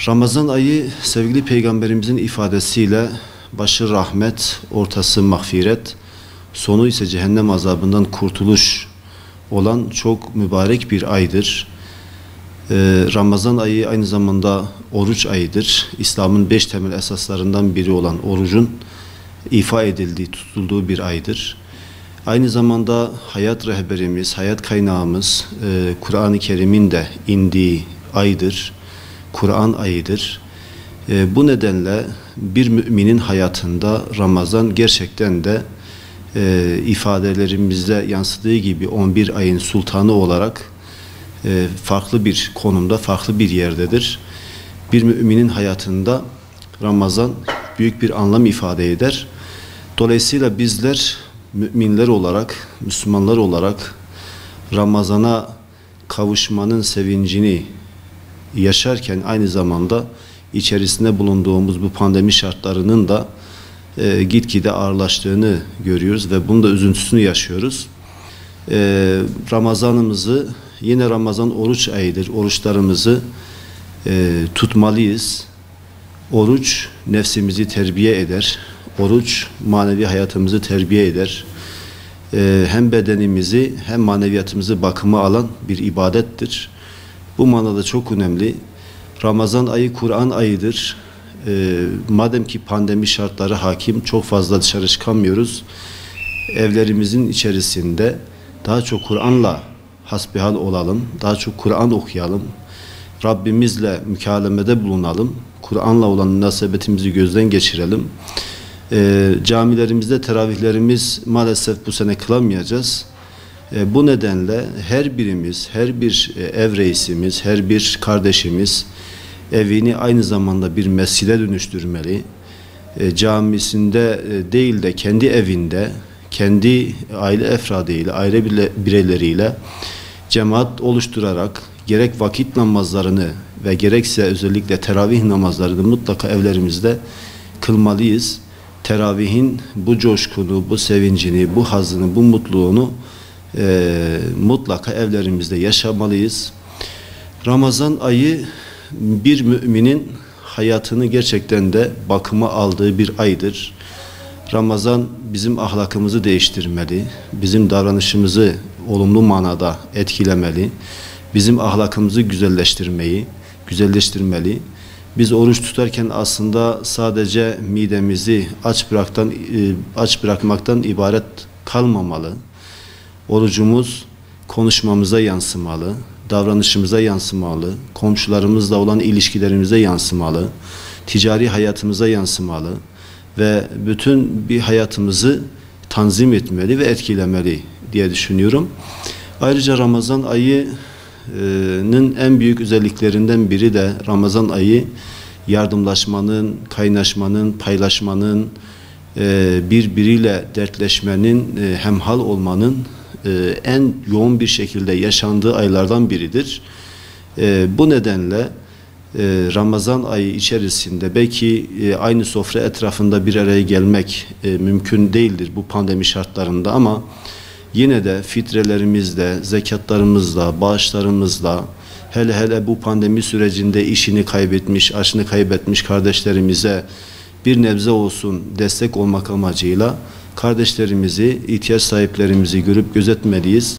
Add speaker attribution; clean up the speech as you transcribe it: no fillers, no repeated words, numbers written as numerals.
Speaker 1: Ramazan ayı sevgili Peygamberimizin ifadesiyle başı rahmet, ortası mağfiret, sonu ise cehennem azabından kurtuluş olan çok mübarek bir aydır. Ramazan ayı aynı zamanda oruç ayıdır. İslam'ın 5 temel esaslarından biri olan orucun ifa edildiği, tutulduğu bir aydır. Aynı zamanda hayat rehberimiz, hayat kaynağımız, Kur'an-ı Kerim'in de indiği aydır. Kur'an ayıdır. Bu nedenle bir müminin hayatında Ramazan gerçekten de ifadelerimizde yansıdığı gibi 11 ayın sultanı olarak farklı bir konumda, farklı bir yerdedir. Bir müminin hayatında Ramazan büyük bir anlam ifade eder. Dolayısıyla bizler müminler olarak, Müslümanlar olarak Ramazan'a kavuşmanın sevincini yaşarken aynı zamanda içerisinde bulunduğumuz bu pandemi şartlarının da gitgide ağırlaştığını görüyoruz ve bunun da üzüntüsünü yaşıyoruz. Ramazanımızı, yine Ramazan oruç ayıdır. Oruçlarımızı tutmalıyız. Oruç nefsimizi terbiye eder. Oruç manevi hayatımızı terbiye eder. Hem bedenimizi hem maneviyatımızı bakıma alan bir ibadettir. Bu manada çok önemli. Ramazan ayı Kur'an ayıdır. Madem ki pandemi şartları hakim, çok fazla dışarı çıkamıyoruz. Evlerimizin içerisinde daha çok Kur'an'la hasbihal olalım, daha çok Kur'an okuyalım, Rabbimizle mükalemede bulunalım, Kur'an'la olan münasebetimizi gözden geçirelim. Camilerimizde teravihlerimiz maalesef bu sene kılamayacağız. Bu nedenle her birimiz, her bir ev reisimiz, her bir kardeşimiz evini aynı zamanda bir mescide dönüştürmeli. Camisinde değil de kendi evinde, kendi aile efradıyla, aile bireyleriyle cemaat oluşturarak gerek vakit namazlarını ve gerekse özellikle teravih namazlarını mutlaka evlerimizde kılmalıyız. Teravihin bu coşkunu, bu sevincini, bu hazzını, bu mutluluğunu mutlaka evlerimizde yaşamalıyız. Ramazan ayı bir müminin hayatını gerçekten de bakıma aldığı bir aydır. Ramazan bizim ahlakımızı değiştirmeli, bizim davranışımızı olumlu manada etkilemeli, bizim ahlakımızı güzelleştirmeli. Biz oruç tutarken aslında sadece midemizi aç bırakmaktan ibaret kalmamalı. Orucumuz konuşmamıza yansımalı, davranışımıza yansımalı, komşularımızla olan ilişkilerimize yansımalı, ticari hayatımıza yansımalı ve bütün bir hayatımızı tanzim etmeli ve etkilemeli diye düşünüyorum. Ayrıca Ramazan ayının en büyük özelliklerinden biri de Ramazan ayı yardımlaşmanın, kaynaşmanın, paylaşmanın, birbiriyle dertleşmenin, hemhal olmanın en yoğun bir şekilde yaşandığı aylardan biridir. Bu nedenle Ramazan ayı içerisinde belki aynı sofra etrafında bir araya gelmek mümkün değildir bu pandemi şartlarında, ama yine de fitrelerimizle, zekatlarımızla, bağışlarımızla, hele bu pandemi sürecinde işini kaybetmiş, aşını kaybetmiş kardeşlerimize bir nebze olsun destek olmak amacıyla kardeşlerimizi, ihtiyaç sahiplerimizi görüp gözetmeliyiz.